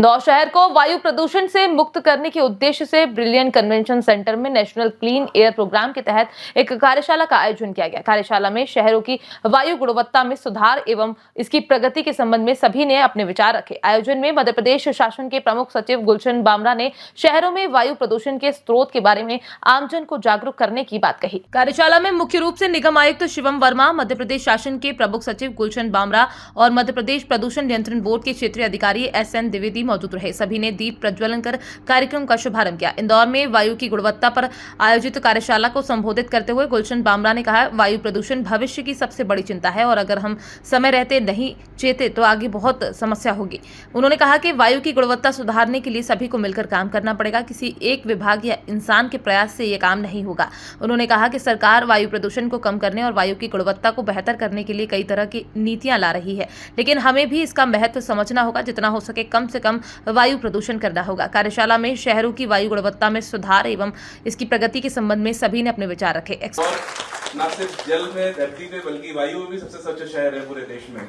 इंदौर शहर को वायु प्रदूषण से मुक्त करने के उद्देश्य से ब्रिलियंट कन्वेंशन सेंटर में नेशनल क्लीन एयर प्रोग्राम के तहत एक कार्यशाला का आयोजन किया गया। कार्यशाला में शहरों की वायु गुणवत्ता में सुधार एवं इसकी प्रगति के संबंध में सभी ने अपने विचार रखे। आयोजन में मध्य प्रदेश शासन के प्रमुख सचिव गुलशन बामरा ने शहरों में वायु प्रदूषण के स्रोत के बारे में आमजन को जागरूक करने की बात कही। कार्यशाला में मुख्य रूप से निगम आयुक्त शिवम वर्मा, मध्य प्रदेश शासन के प्रमुख सचिव गुलशन बामरा और मध्य प्रदेश प्रदूषण नियंत्रण बोर्ड के क्षेत्रीय अधिकारी SN द्विवेदी मौजूद रहे। सभी ने दीप प्रज्वलन कर कार्यक्रम का शुभारंभ किया। इंदौर में वायु की गुणवत्ता पर आयोजित कार्यशाला को संबोधित करते हुए गुलशन बामरा ने कहा, वायु प्रदूषण भविष्य की सबसे बड़ी चिंता है और अगर हम समय रहते नहीं चेते तो आगे बहुत समस्या होगी। उन्होंने कहा कि वायु की गुणवत्ता सुधारने के लिए सभी को मिलकर काम करना पड़ेगा, किसी एक विभाग या इंसान के प्रयास से ये काम नहीं होगा। उन्होंने कहा कि सरकार वायु प्रदूषण को कम करने और वायु की गुणवत्ता को बेहतर करने के लिए कई तरह की नीतियां ला रही है, लेकिन हमें भी इसका महत्व समझना होगा। जितना हो सके कम से कम वायु प्रदूषण करना होगा। कार्यशाला में शहरों की वायु गुणवत्ता में सुधार एवं इसकी प्रगति के संबंध में सभी ने अपने विचार रखे। न सिर्फ जल में, धरती पे, बल्कि वायु में भी सबसे स्वच्छ शहर है पूरे देश में।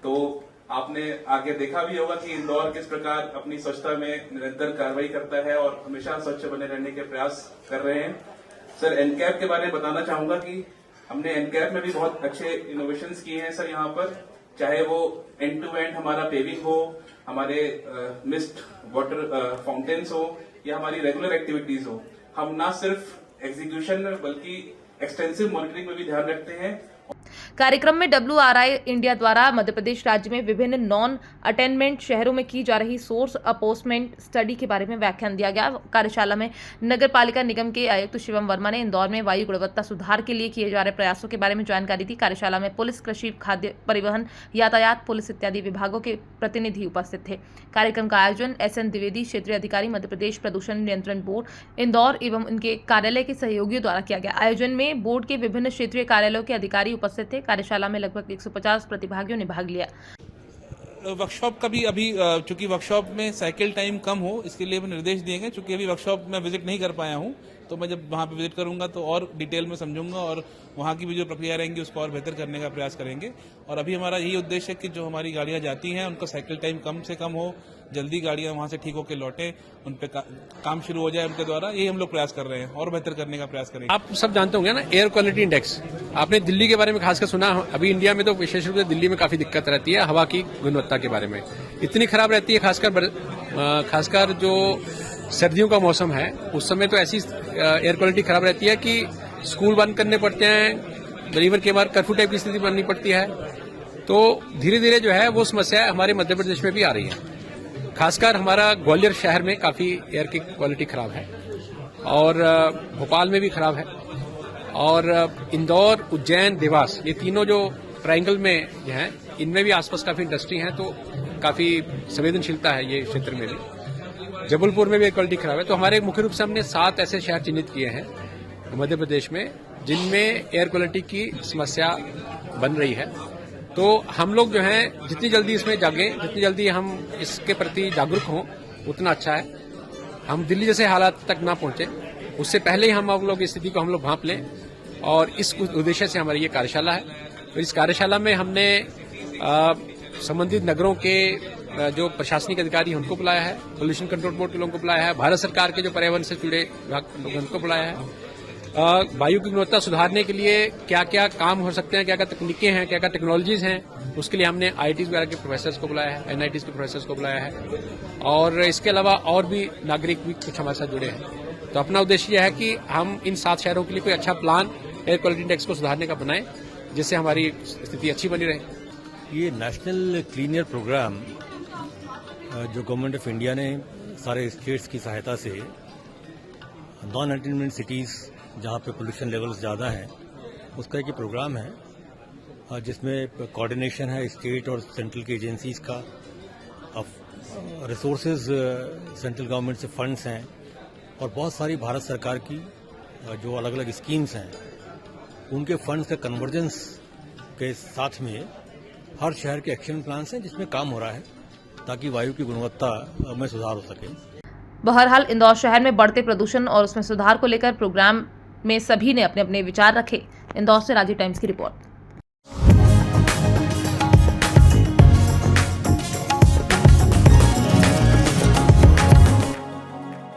तो आपने आगे देखा भी होगा कि इंदौर किस प्रकार अपनी स्वच्छता में निरंतर कार्रवाई करता है और हमेशा स्वच्छ बने रहने के प्रयास कर रहे हैं। सर, एनकैप के बारे में बताना चाहूंगा कि हमने एनकैप में भी बहुत अच्छे इनोवेशंस किए हैं सर। यहाँ पर चाहे वो एंड टू एंड हमारा पेविंग हो, हमारे मिस्ट वाटर फाउंटेन्स हो या हमारी रेगुलर एक्टिविटीज हो, हम ना सिर्फ एग्जीक्यूशन में बल्कि एक्सटेंसिव मॉनिटरिंग में भी ध्यान रखते हैं। कार्यक्रम में WRI इंडिया द्वारा मध्य प्रदेश राज्य में विभिन्न नॉन अटेनमेंट शहरों में की जा रही सोर्स अपोस्टमेंट स्टडी के बारे में व्याख्यान दिया गया। कार्यशाला में नगर पालिका निगम के आयुक्त शिवम वर्मा ने इंदौर में वायु गुणवत्ता सुधार के लिए किए जा रहे प्रयासों के बारे में जानकारी दी। कार्यशाला में पुलिस, कृषि, खाद्य, परिवहन, यातायात, पुलिस इत्यादि विभागों के प्रतिनिधि उपस्थित थे। कार्यक्रम का आयोजन SN द्विवेदी, क्षेत्रीय अधिकारी, मध्य प्रदेश प्रदूषण नियंत्रण बोर्ड इंदौर एवं उनके कार्यालय के सहयोगियों द्वारा किया गया। आयोजन में बोर्ड के विभिन्न क्षेत्रीय कार्यालयों के अधिकारी उपस्थित थे। कार्यशाला में लगभग 150 प्रतिभागियों ने भाग लिया। वर्कशॉप का भी अभी चूंकि वर्कशॉप में साइकिल टाइम कम हो, इसके लिए भी निर्देश दिए गए। चूंकि अभी वर्कशॉप में विजिट नहीं कर पाया हूं, तो मैं जब वहां पे विजिट करूंगा तो और डिटेल में समझूंगा और वहां की भी जो प्रक्रिया रहेंगी उसको और बेहतर करने का प्रयास करेंगे। और अभी हमारा यही उद्देश्य है कि जो हमारी गाड़ियां जाती हैं उनका साइकिल टाइम कम से कम हो, जल्दी गाड़ियां वहां से ठीक होकर लौटें, उन पे काम शुरू हो जाए उनके द्वारा। यही हम लोग प्रयास कर रहे हैं और बेहतर करने का प्रयास करेंगे। आप सब जानते होंगे ना, एयर क्वालिटी इंडेक्स, आपने दिल्ली के बारे में खासकर सुना। अभी इंडिया में तो विशेष रूप से दिल्ली में काफी दिक्कत रहती है हवा की गुणवत्ता के बारे में। इतनी खराब रहती है, खासकर जो सर्दियों का मौसम है उस समय तो ऐसी एयर क्वालिटी खराब रहती है कि स्कूल बंद करने पड़ते हैं, डिलीवर के बाद कर्फ्यू टाइप की स्थिति बननी पड़ती है। तो धीरे धीरे जो है वो समस्या हमारे मध्य प्रदेश में भी आ रही है। खासकर हमारा ग्वालियर शहर में काफी एयर की क्वालिटी खराब है और भोपाल में भी खराब है और इंदौर, उज्जैन, देवास, ये तीनों जो ट्रायंगल में जो है इनमें भी आसपास काफी इंडस्ट्री है, तो काफी संवेदनशीलता है ये क्षेत्र में भी। जबलपुर में भी एयर क्वालिटी खराब है। तो हमारे मुख्य रूप से हमने 7 ऐसे शहर चिन्हित किए हैं मध्य प्रदेश में जिनमें एयर क्वालिटी की समस्या बन रही है। तो हम लोग जो हैं जितनी जल्दी इसमें जागें, जितनी जल्दी हम इसके प्रति जागरूक हों उतना अच्छा है। हम दिल्ली जैसे हालात तक ना पहुंचे, उससे पहले ही हम लोग इस स्थिति को हम लोग भांप लें और इस उद्देश्य से हमारी ये कार्यशाला है। तो इस कार्यशाला में हमने संबंधित नगरों के जो प्रशासनिक अधिकारी हैं उनको बुलाया है, पोल्यूशन कंट्रोल बोर्ड के लोगों को बुलाया है, भारत सरकार के जो पर्यावरण से जुड़े विभाग लोगों उनको बुलाया है। वायु की गुणवत्ता सुधारने के लिए क्या क्या काम हो सकते हैं, क्या क्या तकनीकें हैं, क्या क्या टेक्नोलॉजीज हैं, उसके लिए हमने IITs वगैरह के प्रोफेसर्स को बुलाया है, NITs के प्रोफेसर्स को बुलाया है और इसके अलावा और भी नागरिक भी कुछ हमारे साथ जुड़े हैं। तो अपना उद्देश्य यह है कि हम इन 7 शहरों के लिए कोई अच्छा प्लान एयर क्वालिटी इंडेक्स को सुधारने का बनाएं जिससे हमारी स्थिति अच्छी बनी रहे। ये नेशनल क्लीन एयर प्रोग्राम जो गवर्नमेंट ऑफ इंडिया ने सारे स्टेट्स की सहायता से नॉन अटेनमेंट सिटीज़ जहाँ पे पोल्यूशन लेवल्स ज़्यादा हैं उसका एक प्रोग्राम है जिसमें कोऑर्डिनेशन है स्टेट और सेंट्रल की एजेंसीज का, रिसोर्सेज सेंट्रल गवर्नमेंट से फंड्स हैं और बहुत सारी भारत सरकार की जो अलग अलग स्कीम्स हैं उनके फंड्स का कन्वर्जेंस के साथ में हर शहर के एक्शन प्लान्स हैं जिसमें काम हो रहा है ताकि वायु की गुणवत्ता में सुधार हो सके। बहरहाल इंदौर शहर में बढ़ते प्रदूषण और उसमें सुधार को लेकर प्रोग्राम में सभी ने अपने अपने विचार रखे। इंदौर से राजीव टाइम्स की रिपोर्ट।